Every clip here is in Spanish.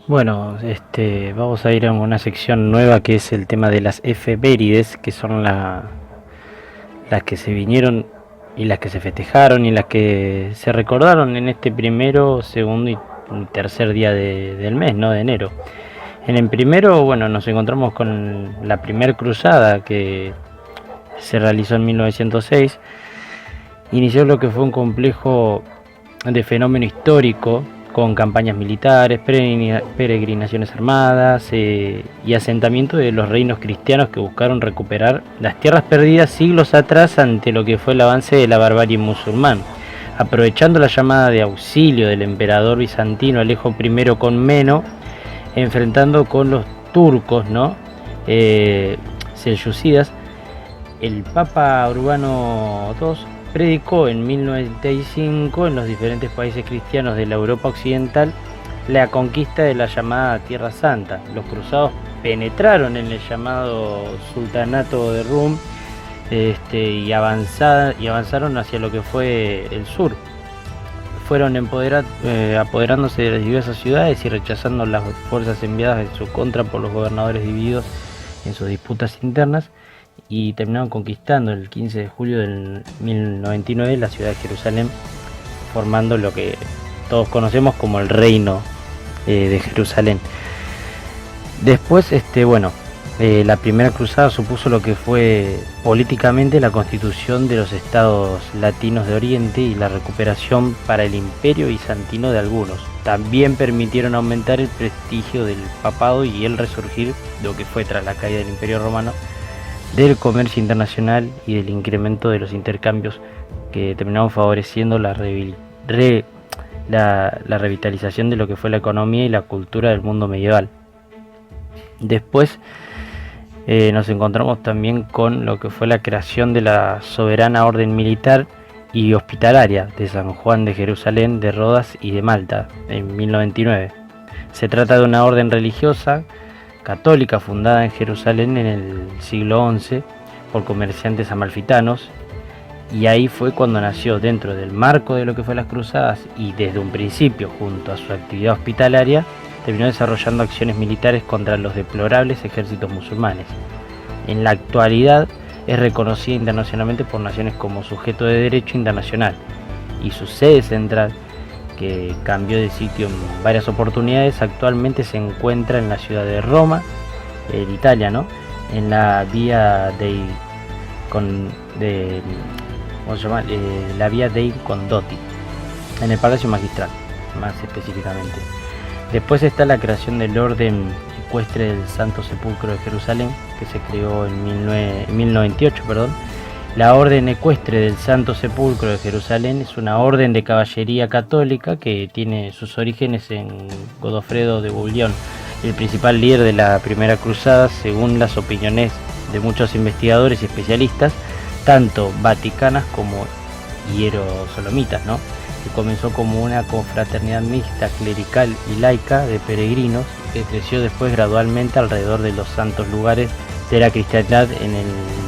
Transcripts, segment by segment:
Bueno, vamos a ir a una sección nueva que es el tema de las efemérides, que son las que se vinieron y las que se festejaron y las que se recordaron en este primero, segundo y tercer día del mes, ¿no? De enero. En el primero, bueno, nos encontramos con la primer cruzada que se realizó en 1906. Inició lo que fue un complejo de fenómeno histórico con campañas militares, peregrinaciones armadas y asentamiento de los reinos cristianos que buscaron recuperar las tierras perdidas siglos atrás ante lo que fue el avance de la barbarie musulmán. Aprovechando la llamada de auxilio del emperador bizantino Alejo I Comneno, enfrentando con los turcos, ¿no? Selyúcidas, el Papa Urbano II predicó en 1095 en los diferentes países cristianos de la Europa occidental la conquista de la llamada Tierra Santa. Los cruzados penetraron en el llamado Sultanato de Rum y avanzaron hacia lo que fue el sur. Fueron apoderándose de las diversas ciudades y rechazando las fuerzas enviadas en su contra por los gobernadores divididos en sus disputas internas, y terminaron conquistando el 15 de julio del 1099 la ciudad de Jerusalén, formando lo que todos conocemos como el Reino de Jerusalén. Después, la primera cruzada supuso lo que fue políticamente la constitución de los estados latinos de Oriente y la recuperación para el imperio bizantino de algunos. También permitieron aumentar el prestigio del papado y el resurgir de lo que fue tras la caída del imperio romano, del comercio internacional y del incremento de los intercambios, que terminaron favoreciendo la revitalización de lo que fue la economía y la cultura del mundo medieval. Después nos encontramos también con lo que fue la creación de la soberana orden militar y hospitalaria de San Juan de Jerusalén, de Rodas y de Malta en 1099. Se trata de una orden religiosa católica fundada en Jerusalén en el siglo XI por comerciantes amalfitanos, y ahí fue cuando nació, dentro del marco de lo que fue las cruzadas y desde un principio junto a su actividad hospitalaria, terminó desarrollando acciones militares contra los deplorables ejércitos musulmanes. En la actualidad es reconocida internacionalmente por naciones como sujeto de derecho internacional, y su sede central, que cambió de sitio en varias oportunidades, actualmente se encuentra en la ciudad de Roma, en Italia, ¿no? En la vía la vía dei Condotti, en el Palacio Magistral, más específicamente. Después está la creación del Orden Ecuestre del Santo Sepulcro de Jerusalén, que se creó en 1098, perdón. La Orden Ecuestre del Santo Sepulcro de Jerusalén es una orden de caballería católica que tiene sus orígenes en Godofredo de Bouillon, el principal líder de la Primera Cruzada, según las opiniones de muchos investigadores y especialistas, tanto vaticanas como hierosolomitas, ¿no? Que comenzó como una confraternidad mixta, clerical y laica de peregrinos, que creció después gradualmente alrededor de los santos lugares de la cristiandad en el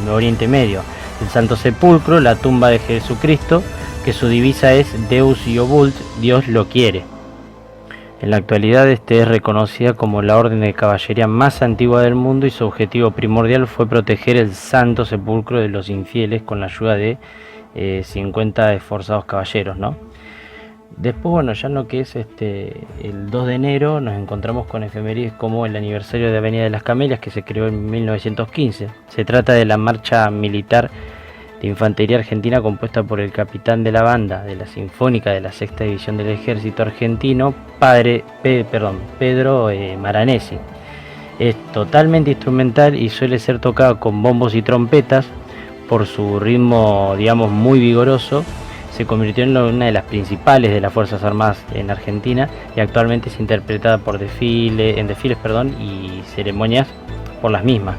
Oriente Medio. El Santo Sepulcro, la tumba de Jesucristo, que su divisa es Deus Iovult, Dios lo quiere. En la actualidad es reconocida como la orden de caballería más antigua del mundo, y su objetivo primordial fue proteger el Santo Sepulcro de los infieles con la ayuda de 50 esforzados caballeros, ¿no? Después, bueno, ya en lo que es el 2 de enero nos encontramos con efemérides como el aniversario de Avenida de las Camelias, que se creó en 1915. Se trata de la marcha militar de infantería argentina compuesta por el capitán de la banda de la Sinfónica de la Sexta División del Ejército Argentino, Pedro Maranesi. Es totalmente instrumental y suele ser tocada con bombos y trompetas. Por su ritmo, digamos, muy vigoroso, se convirtió en una de las principales de las Fuerzas Armadas en Argentina, y actualmente es interpretada en desfiles y ceremonias por las mismas.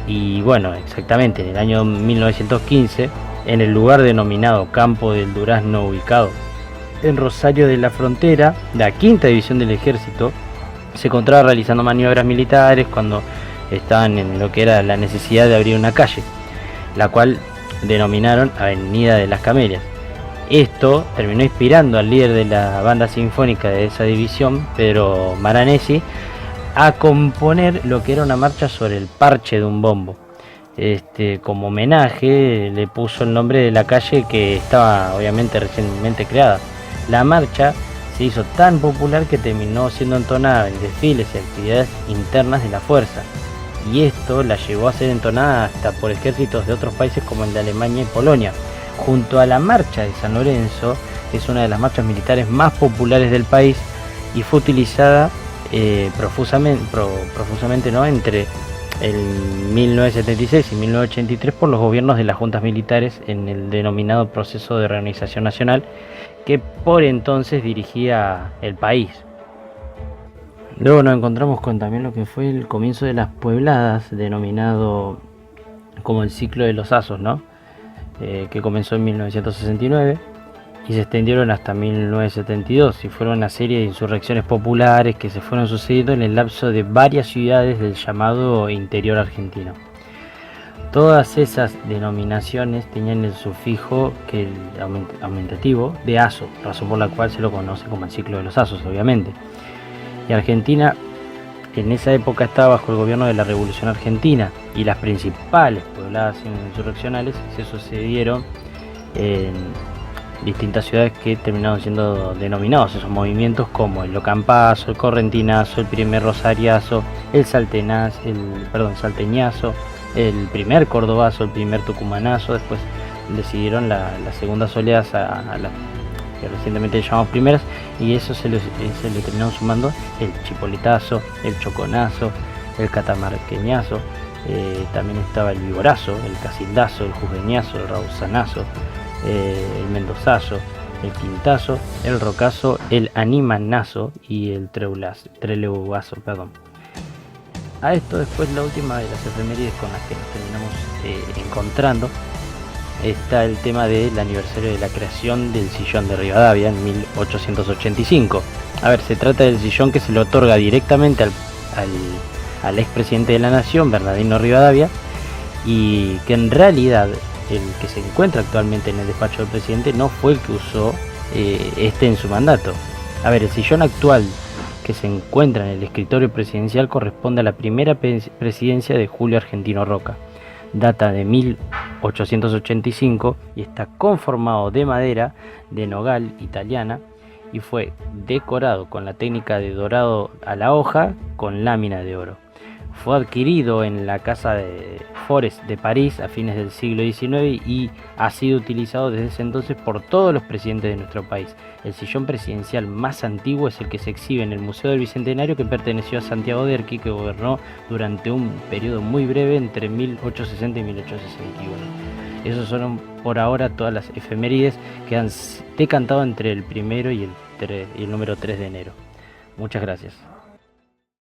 Y bueno, exactamente en el año 1915, en el lugar denominado Campo del Durazno, ubicado en Rosario de la Frontera, la Quinta División del Ejército se encontraba realizando maniobras militares cuando estaban en lo que era la necesidad de abrir una calle, la cual denominaron Avenida de las Camelias. Esto terminó inspirando al líder de la banda sinfónica de esa división, Pedro Maranesi, a componer lo que era una marcha sobre el parche de un bombo. Como homenaje le puso el nombre de la calle que estaba obviamente recientemente creada. La marcha se hizo tan popular que terminó siendo entonada en desfiles y actividades internas de la fuerza, y esto la llevó a ser entonada hasta por ejércitos de otros países como el de Alemania y Polonia. Junto a la marcha de San Lorenzo, que es una de las marchas militares más populares del país y fue utilizada profusamente, ¿no?, entre el 1976 y 1983 por los gobiernos de las juntas militares en el denominado proceso de reorganización nacional que por entonces dirigía el país. Luego nos encontramos con también lo que fue el comienzo de las puebladas, denominado como el ciclo de los Asos, ¿no? Que comenzó en 1969 y se extendieron hasta 1972 y fueron una serie de insurrecciones populares que se fueron sucediendo en el lapso de varias ciudades del llamado interior argentino. Todas esas denominaciones tenían el sufijo que el aumentativo de aso, razón por la cual se lo conoce como el ciclo de los Asos, obviamente. Y Argentina en esa época estaba bajo el gobierno de la Revolución Argentina y las principales pobladas insurreccionales se sucedieron en distintas ciudades que terminaron siendo denominados esos movimientos como el Locampazo, el Correntinazo, el primer Rosariazo, el Salteñazo, el primer Cordobazo, el primer Tucumanazo. Después decidieron las segundas oleadas a las que recientemente llamamos primeras, y eso se le terminaron sumando el Chipolitazo, el Choconazo, el Catamarqueñazo, también estaba el Viborazo, el Casildazo, el Jujeñazo, el Rausanazo, el Mendozazo, el Quintazo, el Rocazo, el Animanazo y el Treleuazo, perdón. A esto después la última de las efemérides con las que nos terminamos encontrando está el tema del aniversario de la creación del sillón de Rivadavia en 1885. A ver, se trata del sillón que se le otorga directamente al expresidente de la Nación, Bernardino Rivadavia, y que en realidad el que se encuentra actualmente en el despacho del presidente no fue el que usó en su mandato. A ver, el sillón actual que se encuentra en el escritorio presidencial corresponde a la primera presidencia de Julio Argentino Roca. Data de 1885 y está conformado de madera de nogal italiana y fue decorado con la técnica de dorado a la hoja con lámina de oro. Fue adquirido en la casa de Forest de París a fines del siglo XIX y ha sido utilizado desde ese entonces por todos los presidentes de nuestro país. El sillón presidencial más antiguo es el que se exhibe en el Museo del Bicentenario, que perteneció a Santiago Derqui, que gobernó durante un periodo muy breve entre 1860 y 1861. Esos son por ahora todas las efemérides que han decantado entre el 1 y el número 3 de enero. Muchas gracias.